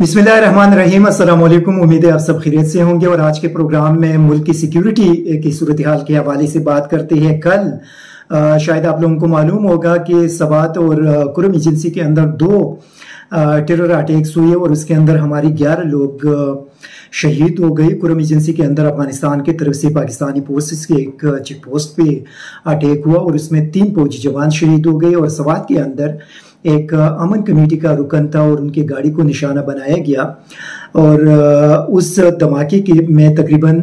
बिस्मिल्लाहिर्रहमानिर्रहीम। अस्सलाम वालेकुम। उम्मीद है आप सब खैरियत से होंगे और आज के प्रोग्राम में मुल्क की सिक्योरिटी की सूरत हाल के हवाले से बात करते हैं। कल शायद आप लोगों को मालूम होगा कि सवात और कुरम एजेंसी के अंदर दो टेरर अटैक्स हुए और उसके अंदर हमारी 11 लोग शहीद हो गए। कुरम एजेंसी के अंदर अफगानिस्तान की तरफ से पाकिस्तानी फोर्सेस के एक चेक पोस्ट पे अटैक हुआ और उसमें 3 फौजी जवान शहीद हो गए। और सवात के अंदर एक अमन कमेटी का रुकन था और उनकी गाड़ी को निशाना बनाया गया और उस धमाके के में तकरीबन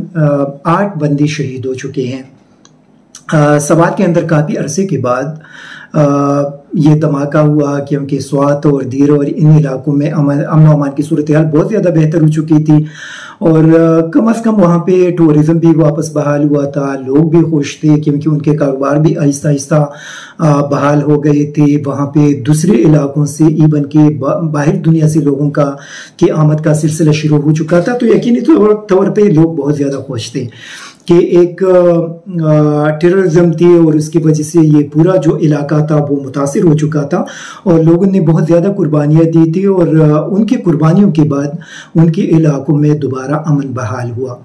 8 बंदे शहीद हो चुके हैं। सवात के अंदर काफ़ी अरसे के बाद ये धमाका हुआ क्योंकि स्वात और दीर और इन इलाकों में अमन अमान की सूरत हाल बहुत ज़्यादा बेहतर हो चुकी थी और कम अज़ कम वहाँ पे टूरिज़्म भी वापस बहाल हुआ था। लोग भी खुश थे क्योंकि उनके कारोबार भी आहिस्ता आहिस्ता बहाल हो गए थे। वहाँ पे दूसरे इलाकों से इवन के बाहर दुनिया से लोगों की आमद का सिलसिला शुरू हो चुका था। तो यकीनी तौर पे लोग बहुत ज़्यादा खुश थे कि एक टेररिज्म थी और उसकी वजह से ये पूरा जो इलाका था वो मुतासिर हो चुका था और लोगों ने बहुत ज़्यादा कुर्बानियाँ दी थी और उनकी कुर्बानियों के बाद उनके इलाकों में दोबारा अमन बहाल हुआ।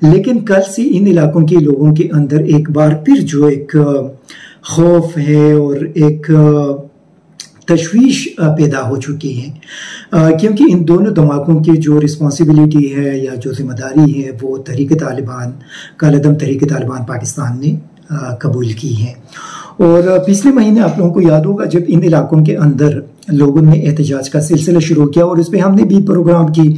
लेकिन कल से इन इलाकों के लोगों के अंदर एक बार फिर जो एक खौफ है और एक तशवीश पैदा हो चुकी है क्योंकि इन दोनों धमाकों की जो रिस्पॉन्सिबिलिटी है या जो जिम्मेदारी है वो तहरीक तालिबान कालेदम तहरीक तालिबान पाकिस्तान ने कबूल की है। और पिछले महीने आप लोगों को याद होगा जब इन इलाकों के अंदर लोगों ने एहतजाज का सिलसिला शुरू किया और उस पर हमने भी प्रोग्राम की,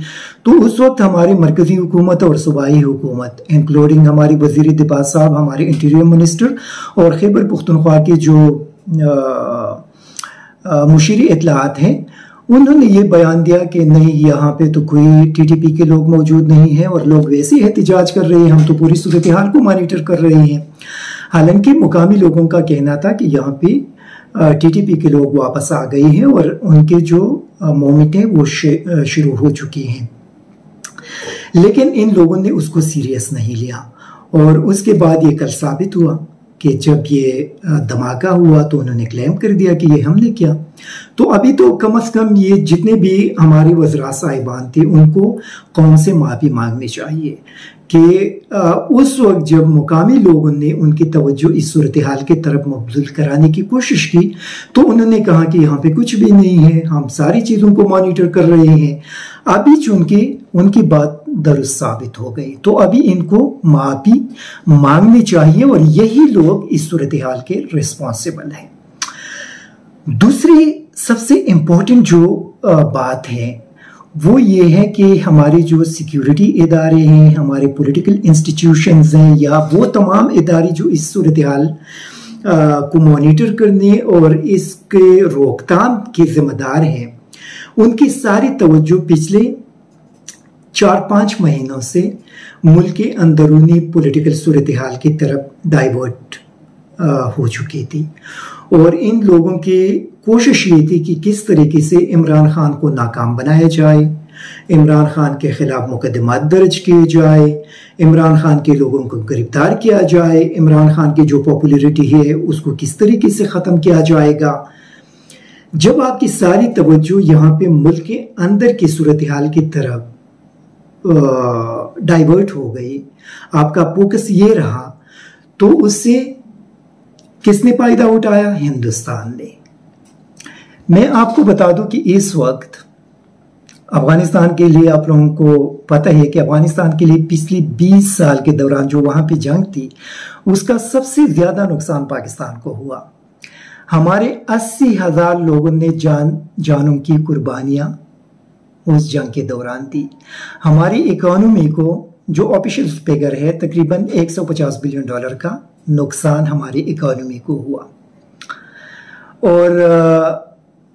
तो उस वक्त हमारी मरकजी हुकूमत और सूबाई हुकूमत इंक्लूडिंग हमारी वजीर दिफा साहब, हमारे इंटीरियर मिनिस्टर और खैबर पुख्तनख्वा के जो मुशीर इत्तलाआत हैं, उन्होंने ये बयान दिया कि नहीं यहाँ पे तो कोई टीटीपी के लोग मौजूद नहीं हैं और लोग वैसे ही एहतजाज कर रहे हैं, हम तो पूरी सूरत हाल को मॉनिटर कर रहे हैं। हालांकि मुकामी लोगों का कहना था कि यहाँ पे टीटीपी के लोग वापस आ गए हैं और उनके जो मूवमेंट हैं वो शुरू हो चुकी हैं, लेकिन इन लोगों ने उसको सीरियस नहीं लिया। और उसके बाद ये कल साबित हुआ कि जब ये धमाका हुआ तो उन्होंने क्लेम कर दिया कि ये हमने किया। तो अभी तो कम से कम ये जितने भी हमारे वज़रा साहिबान थे उनको कौम से माफ़ी मांगनी चाहिए कि उस वक्त जब मुकामी लोगों ने उनकी तवज्जो इस सूरत हाल की तरफ मबज़ूल कराने की कोशिश की तो उन्होंने कहा कि यहाँ पे कुछ भी नहीं है, हम सारी चीज़ों को मॉनिटर कर रहे हैं। अभी चूंकि उनकी बात दुरुस्त साबित हो गई तो अभी इनको माफ़ी मांगनी चाहिए और यही लोग इस सूरत हाल के रिस्पॉन्सिबल हैं। दूसरी सबसे इम्पोर्टेंट जो बात है वो ये है कि हमारे जो सिक्योरिटी इदारे हैं, हमारे पॉलिटिकल इंस्टीट्यूशंस हैं या वो तमाम इदारे जो इस सूरत हाल को मॉनिटर करने और इसके रोकथाम के जिम्मेदार हैं, उनकी सारी तवज्जो पिछले 4-5 महीनों से मुल्क के अंदरूनी पॉलिटिकल सूरत हाल की तरफ डाइवर्ट हो चुकी थी और इन लोगों की कोशिश ये थी कि किस तरीके से इमरान खान को नाकाम बनाया जाए, इमरान खान के खिलाफ मुकदमात दर्ज किए जाए, इमरान खान के लोगों को गिरफ्तार किया जाए, इमरान खान की जो पॉपुलैरिटी है उसको किस तरीके से ख़त्म किया जाएगा। जब आपकी सारी तवज्जो यहाँ पे मुल्क के अंदर की सूरत हाल की तरफ डाइवर्ट हो गई, आपका फोकस ये रहा, तो उससे किसने फायदा उठाया? हिंदुस्तान ने। मैं आपको बता दूं कि इस वक्त अफगानिस्तान के लिए आप लोगों को पता है कि अफगानिस्तान के लिए पिछली 20 साल के दौरान जो वहां पे जंग थी उसका सबसे ज्यादा नुकसान पाकिस्तान को हुआ। हमारे 80,000 लोगों ने जानों की कुर्बानियां उस जंग के दौरान दी। हमारी इकोनॉमी को जो ऑफिशियल फिगर है तकरीबन $150 बिलियन का नुकसान हमारी इकोनॉमी को हुआ। और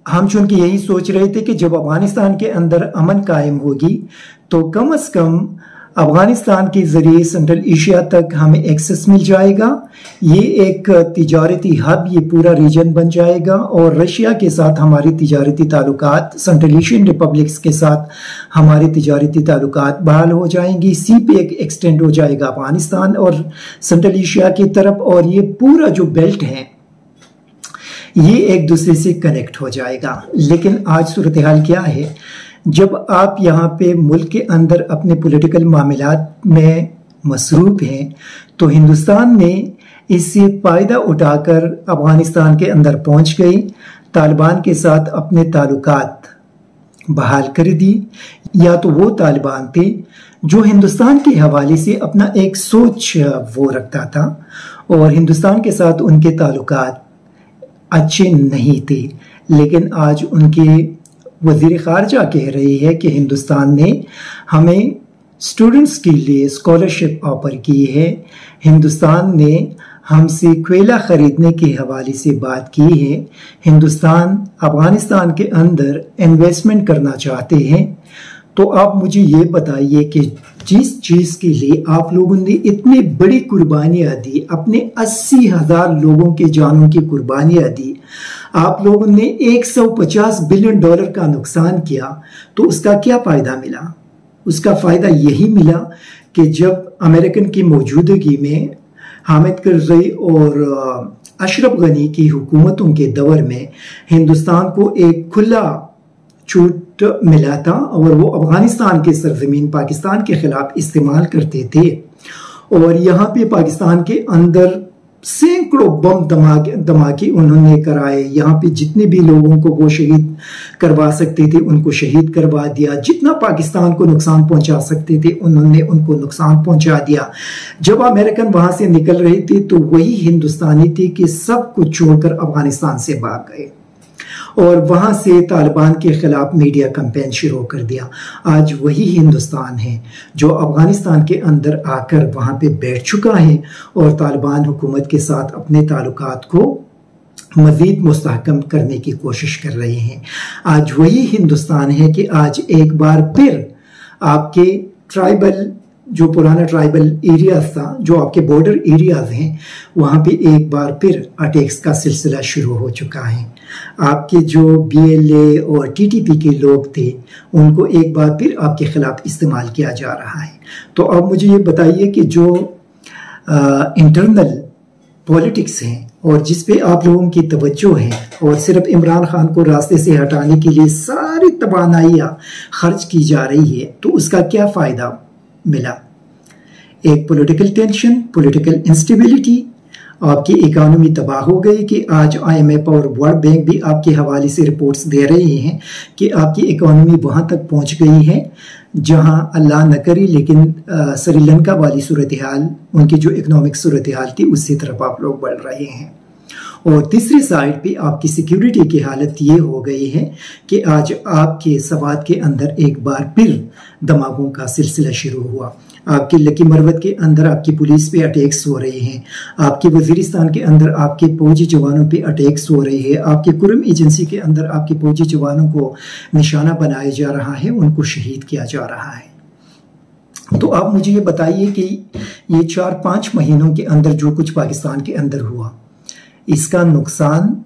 हम चूंकि यही सोच रहे थे कि जब अफगानिस्तान के अंदर अमन कायम होगी तो कम से कम अफगानिस्तान के जरिए सेंट्रल एशिया तक हमें एक्सेस मिल जाएगा, ये एक तिजारती हब ये पूरा रीजन बन जाएगा और रशिया के साथ हमारी तिजारती ताल्लुकात, सेंट्रल एशियन रिपब्लिक्स के साथ हमारे तिजारती ताल्लुकात बहाल हो जाएंगी। सी पे एक एक्सटेंड हो जाएगा अफगानिस्तान और सेंट्रल एशिया की तरफ और ये पूरा जो बेल्ट है ये एक दूसरे से कनेक्ट हो जाएगा। लेकिन आज सूरत हाल क्या है जब आप यहाँ पे मुल्क के अंदर अपने पॉलिटिकल मामलात में मसरूफ हैं तो हिंदुस्तान ने इससे फ़ायदा उठाकर अफ़गानिस्तान के अंदर पहुँच गई, तालिबान के साथ अपने ताल्लुकात बहाल कर दी। या तो वो तालिबान थे जो हिंदुस्तान के हवाले से अपना एक सोच वो रखता था और हिंदुस्तान के साथ उनके ताल्लुकात अच्छे नहीं थे, लेकिन आज उनके वज़ीर ख़ारजा कह रही है कि हिंदुस्तान ने हमें स्टूडेंट्स के लिए स्कॉलरशिप ऑफर की है, हिंदुस्तान ने हमसे कोयला ख़रीदने के हवाले से बात की है, हिंदुस्तान अफ़गानिस्तान के अंदर इन्वेस्टमेंट करना चाहते हैं। तो आप मुझे ये बताइए कि जिस चीज़ के लिए आप लोगों ने इतनी बड़ी कुर्बानियाँ दी, अपने 80,000 लोगों के जानों की कुर्बानियाँ दी, आप लोगों ने 150 बिलियन डॉलर का नुकसान किया, तो उसका क्या फ़ायदा मिला? उसका फ़ायदा यही मिला कि जब अमेरिकन की मौजूदगी में हामिद करज़ई और अशरफ गनी की हुकूमतों के दौर में हिंदुस्तान को एक खुला छूट मिला था और वो अफ़गानिस्तान की सरजमीन पाकिस्तान के खिलाफ इस्तेमाल करते थे, और यहाँ पे पाकिस्तान के अंदर सैकड़ों बम धमाके उन्होंने कराए। यहाँ पे जितने भी लोगों को वो शहीद करवा सकते थे उनको शहीद करवा दिया, जितना पाकिस्तान को नुकसान पहुंचा सकते थे उन्होंने उनको नुकसान पहुंचा दिया। जब अमेरिकन वहां से निकल रहे थे तो वही हिंदुस्तानी थे कि सब कुछ छोड़कर अफगानिस्तान से भाग गए और वहां से तालिबान के खिलाफ मीडिया कैंपेन शुरू कर दिया। आज वही हिंदुस्तान है जो अफगानिस्तान के अंदर आकर वहां पे बैठ चुका है और तालिबान हुकूमत के साथ अपने ताल्लुकात को मजीद मुस्तहकम करने की कोशिश कर रहे हैं। आज वही हिंदुस्तान है कि आज एक बार फिर आपके ट्राइबल जो पुराना ट्राइबल एरियाज था, जो आपके बॉर्डर एरियाज हैं, वहाँ पे एक बार फिर अटैक्स का सिलसिला शुरू हो चुका है। आपके जो BLA और TTP के लोग थे उनको एक बार फिर आपके खिलाफ इस्तेमाल किया जा रहा है। तो अब मुझे ये बताइए कि जो इंटरनल पॉलिटिक्स हैं और जिस पे आप लोगों की तवज्जो है और सिर्फ इमरान खान को रास्ते से हटाने के लिए सारी तवानाइयाँ खर्च की जा रही है, तो उसका क्या फ़ायदा मिला? एक पॉलिटिकल टेंशन, पॉलिटिकल इंस्टेबिलिटी, आपकी इकोनॉमी तबाह हो गई कि आज IMF और वर्ल्ड बैंक भी आपके हवाले से रिपोर्ट्स दे रहे हैं कि आपकी इकोनॉमी वहाँ तक पहुँच गई है जहाँ अल्लाह न करे लेकिन श्रीलंका वाली सूरत हाल, उनकी जो इकोनॉमिक सूरत हाल थी उससे तरफ आप लोग बढ़ रहे हैं। और तीसरी साइड पे आपकी सिक्योरिटी की हालत ये हो गई है कि आज आपके सवात के अंदर एक बार फिर धमाकों का सिलसिला शुरू हुआ। आपके लकी मरवत के अंदर आपकी पुलिस पे अटैक्स हो रहे हैं, आपके वजीरिस्तान के अंदर आपके फौजी जवानों पे अटैक्स हो रहे हैं, आपके कुरम एजेंसी के अंदर आपके फौजी जवानों को निशाना बनाया जा रहा है, उनको शहीद किया जा रहा है। तो आप मुझे ये बताइए कि ये 4-5 महीनों के अंदर जो कुछ पाकिस्तान के अंदर हुआ, इसका नुकसान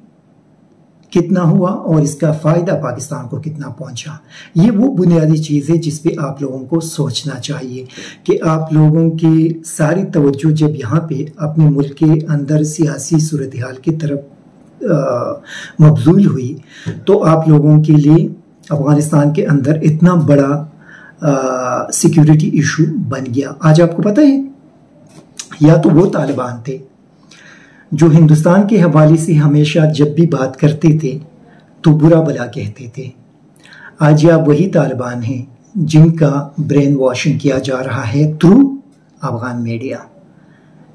कितना हुआ और इसका फ़ायदा पाकिस्तान को कितना पहुंचा? ये वो बुनियादी चीज़ है जिस पे आप लोगों को सोचना चाहिए कि आप लोगों की सारी तवज्जो जब यहाँ पे अपने मुल्क के अंदर सियासी सूरत हाल की तरफ मबजूल हुई तो आप लोगों के लिए अफ़गानिस्तान के अंदर इतना बड़ा सिक्योरिटी इशू बन गया। आज आपको पता है, या तो वो तालिबान थे जो हिंदुस्तान के हवाले से हमेशा जब भी बात करते थे तो बुरा भला कहते थे, आज या वही तालिबान हैं जिनका ब्रेन वॉशिंग किया जा रहा है थ्रू अफगान मीडिया।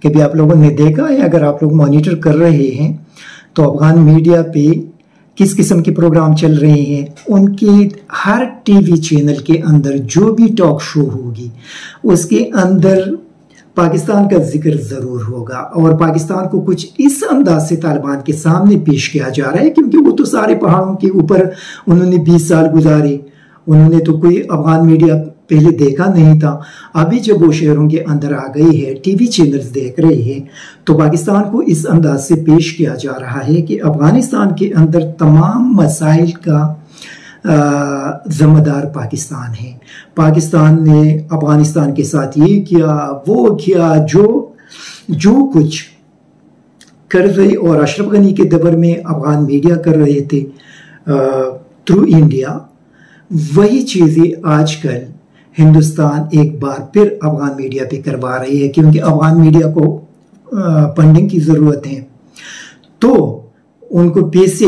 कभी आप लोगों ने देखा है, अगर आप लोग मॉनिटर कर रहे हैं तो अफगान मीडिया पे किस किस्म के प्रोग्राम चल रहे हैं? उनके हर टीवी चैनल के अंदर जो भी टॉक शो होगी उसके अंदर पाकिस्तान का जिक्र ज़रूर होगा और पाकिस्तान को कुछ इस अंदाज से तालिबान के सामने पेश किया जा रहा है क्योंकि वो तो सारे पहाड़ों के ऊपर उन्होंने 20 साल गुजारे, उन्होंने तो कोई अफगान मीडिया पहले देखा नहीं था। अभी जब वो शहरों के अंदर आ गई है, टीवी चैनल्स देख रहे हैं, तो पाकिस्तान को इस अंदाज से पेश किया जा रहा है कि अफगानिस्तान के अंदर तमाम मसाइल का जिम्मेदार पाकिस्तान है। पाकिस्तान ने अफगानिस्तान के साथ ये किया, वो किया, जो कुछ करज़ई और अशरफ गनी के दबर में अफगान मीडिया कर रहे थे थ्रू इंडिया, वही चीज़ें आजकल हिंदुस्तान एक बार फिर अफगान मीडिया पे करवा रही है, क्योंकि अफगान मीडिया को फंडिंग की ज़रूरत है, तो उनको पैसे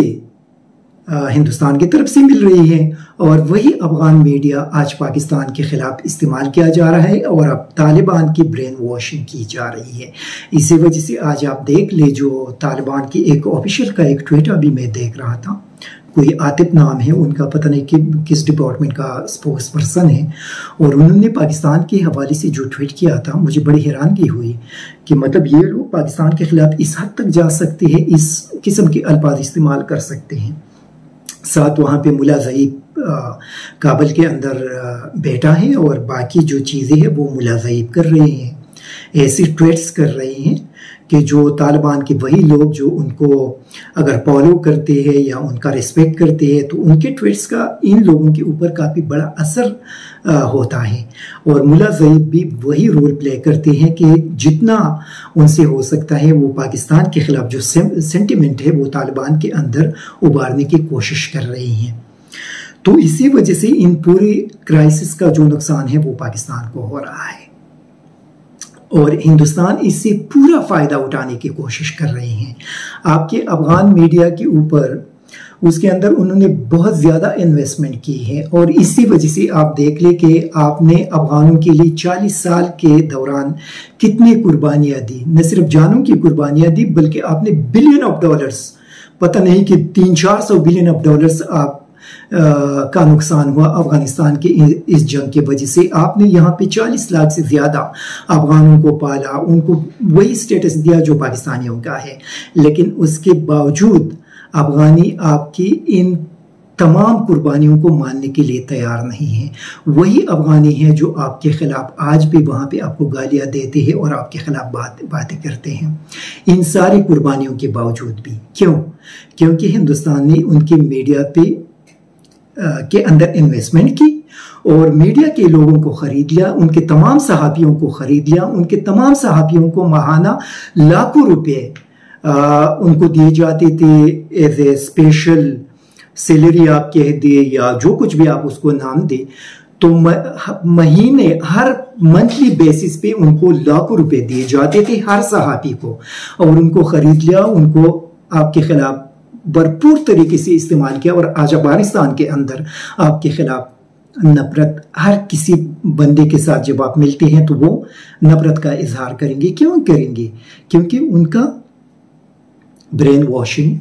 हिंदुस्तान की तरफ से मिल रही है, और वही अफगान मीडिया आज पाकिस्तान के खिलाफ इस्तेमाल किया जा रहा है और अब तालिबान की ब्रेन वॉशिंग की जा रही है। इसी वजह से आज आप देख ले, जो तालिबान की एक ऑफिशियल का एक ट्वीट अभी मैं देख रहा था, कोई आतिफ नाम है उनका, पता नहीं कि किस डिपार्टमेंट का स्पोक्स पर्सन है, और उन्होंने पाकिस्तान के हवाले से जो ट्वीट किया था, मुझे बड़ी हैरानगी हुई कि मतलब ये लोग पाकिस्तान के खिलाफ इस हद तक जा सकते हैं, इस किस्म के अल्फाज इस्तेमाल कर सकते हैं। साथ वहाँ पे मुला ज़ईब काबुल के अंदर बैठा है और बाकी जो चीज़ें हैं वो मुला ज़ईब कर रहे हैं, ऐसे ट्वीट्स कर रहे हैं कि जो तालिबान के वही लोग जो उनको अगर फॉलो करते हैं या उनका रिस्पेक्ट करते हैं, तो उनके ट्वीट्स का इन लोगों के ऊपर काफ़ी बड़ा असर होता है। और मुला ज़ईब भी वही रोल प्ले करते हैं कि जितना उनसे हो सकता है वो पाकिस्तान के खिलाफ जो सेंटिमेंट है वो तालिबान के अंदर उबारने की कोशिश कर रही हैं। तो इसी वजह से इन पूरे क्राइसिस का जो नुकसान है वो पाकिस्तान को हो रहा है, और हिंदुस्तान इससे पूरा फ़ायदा उठाने की कोशिश कर रहे हैं। आपके अफगान मीडिया के ऊपर उसके अंदर उन्होंने बहुत ज़्यादा इन्वेस्टमेंट की है, और इसी वजह से आप देख ले कि आपने अफगानों के लिए 40 साल के दौरान कितनी कुर्बानियाँ दी, न सिर्फ जानों की कुर्बानियाँ दी बल्कि आपने बिलियन ऑफ डॉलर्स, पता नहीं कि 300-400 बिलियन ऑफ डॉलर्स आप का नुकसान हुआ अफगानिस्तान के इस जंग की वजह से। आपने यहाँ पे 40 लाख से ज़्यादा अफगानों को पाला, उनको वही स्टेटस दिया जो पाकिस्तानियों का है, लेकिन उसके बावजूद अफगानी आपकी इन तमाम कुर्बानियों को मानने के लिए तैयार नहीं है। वही अफगानी हैं जो आपके खिलाफ आज भी वहाँ पे आपको गालियाँ देते हैं और आपके खिलाफ बातें करते हैं, इन सारी कुर्बानियों के बावजूद भी। क्यों? क्योंकि हिंदुस्तान ने उनके मीडिया पे के अंदर इन्वेस्टमेंट की और मीडिया के लोगों को खरीद लिया, उनके तमाम सहाफ़ियों को खरीद लिया, उनके तमाम सहाफ़ियों को माहाना लाखों रुपए उनको दिए जाते थे एज ए स्पेशल सैलरी आप कह दे या जो कुछ भी आप उसको नाम दे। तो महीने हर मंथली बेसिस पे उनको लाखों रुपए दिए जाते थे हर सहाफ़ी को, और उनको खरीद लिया, उनको आपके खिलाफ भरपूर तरीके से इस्तेमाल किया। और आज अफगानिस्तान के अंदर आपके खिलाफ नफरत, हर किसी बंदे के साथ जब आप मिलते हैं तो वो नफरत का इजहार करेंगे। क्यों करेंगे? क्योंकि उनका ब्रेन वॉशिंग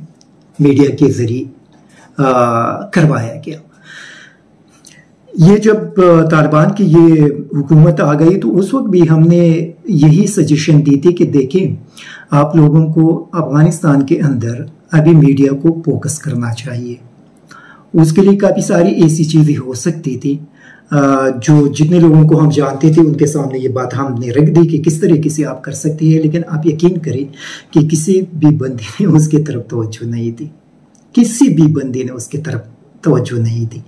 मीडिया के जरिए करवाया गया। ये जब तालिबान की ये हुकूमत आ गई तो उस वक्त भी हमने यही सजेशन दी थी कि देखें, आप लोगों को अफगानिस्तान के अंदर अभी मीडिया को फोकस करना चाहिए। उसके लिए काफ़ी सारी ऐसी चीज़ें हो सकती थी जो जितने लोगों को हम जानते थे उनके सामने ये बात हमने रख दी कि किस तरीके से आप कर सकते हैं, लेकिन आप यकीन करें कि किसी भी बंदे ने उसके तरफ तवज्जो नहीं दी, किसी भी बंदे ने उसके तरफ तवज्जो नहीं दी।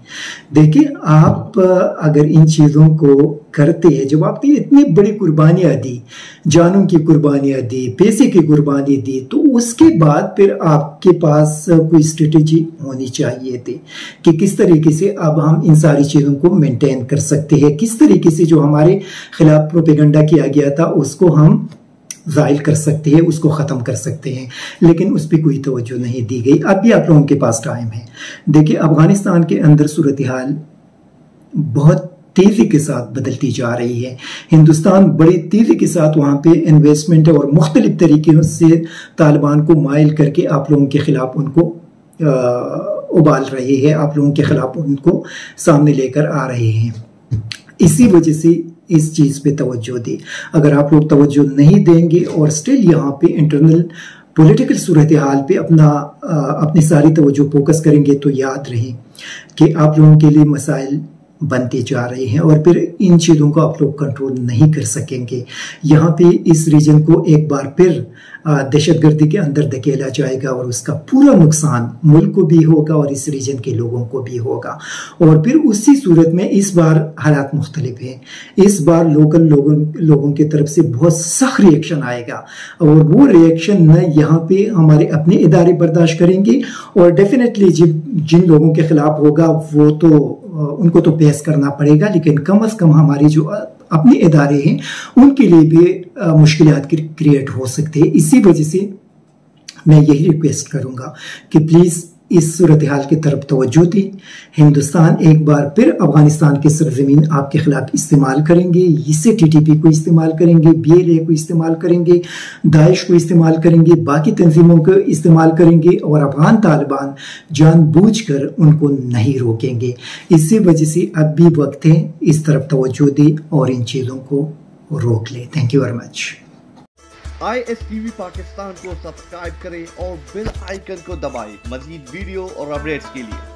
देखिए, आप अगर इन चीज़ों को करते हैं, जब आपने इतनी बड़ी कुर्बानियाँ दी, जानों की कुर्बानियाँ दी, पैसे की कुर्बानी दी, तो उसके बाद फिर आपके पास कोई स्ट्रेटेजी होनी चाहिए थी कि किस तरीके से अब हम इन सारी चीज़ों को मेंटेन कर सकते हैं, किस तरीके से जो हमारे खिलाफ प्रोपेगेंडा किया गया था उसको हम ज़ाइल कर सकते हैं, उसको ख़त्म कर सकते हैं। लेकिन उस पर कोई तवज्जो नहीं दी गई। अब भी आप लोगों के पास टाइम है। देखिए, अफगानिस्तान के अंदर सूरत हाल बहुत तेज़ी के साथ बदलती जा रही है। हिंदुस्तान बड़ी तेज़ी के साथ वहाँ पे इन्वेस्टमेंट और मुख्तलिफ तरीक़ों से तालिबान को माइल करके आप लोगों के ख़िलाफ़ उनको उबाल रहे हैं, आप लोगों के ख़िलाफ़ उनको सामने लेकर आ रहे हैं। इसी वजह से इस चीज़ पे तवज्जो दी। अगर आप लोग तवज्जो नहीं देंगे और स्टिल यहाँ पे इंटरनल पॉलिटिकल सूरत हाल पे अपनी सारी तवज्जो फोकस करेंगे, तो याद रहे कि आप लोगों के लिए मसाइल बनते जा रहे हैं और फिर इन चीज़ों को आप लोग कंट्रोल नहीं कर सकेंगे। यहाँ पे इस रीजन को एक बार फिर दहशतगर्दी के अंदर धकेला जाएगा और उसका पूरा नुकसान मुल्क को भी होगा और इस रीजन के लोगों को भी होगा। और फिर उसी सूरत में इस बार हालात मुख्तलिफ हैं। इस बार लोकल लोगों की तरफ से बहुत सख्त रिएक्शन आएगा और वो रिएक्शन न यहाँ पे हमारे अपने इदारे बर्दाश्त करेंगे और डेफिनेटली जिन लोगों के खिलाफ होगा वो तो उनको तो पेश करना पड़ेगा, लेकिन कम अज कम हमारी जो अपने इदारे हैं उनके लिए भी मुश्किलात क्रिएट हो सकते हैं। इसी वजह से मैं यही रिक्वेस्ट करूंगा कि प्लीज़ इस सूरत हाल की तरफ तवज्जो दें। हिंदुस्तान एक बार फिर अफगानिस्तान की सरजमीन आपके खिलाफ इस्तेमाल करेंगे, इससे TTP को इस्तेमाल करेंगे, BLA को इस्तेमाल करेंगे, दाइश को इस्तेमाल करेंगे, बाकी तंजीमों को इस्तेमाल करेंगे और अफगान तालिबान जानबूझकर उनको नहीं रोकेंगे। इसी वजह से अब भी वक्त है इस तरफ तवज्जो दें और इन चीज़ों को रोक लें। Thank you very much. ISTV Pakistan को सब्सक्राइब करें और बेल आइकन को दबाएं मजीद वीडियो और अपडेट्स के लिए।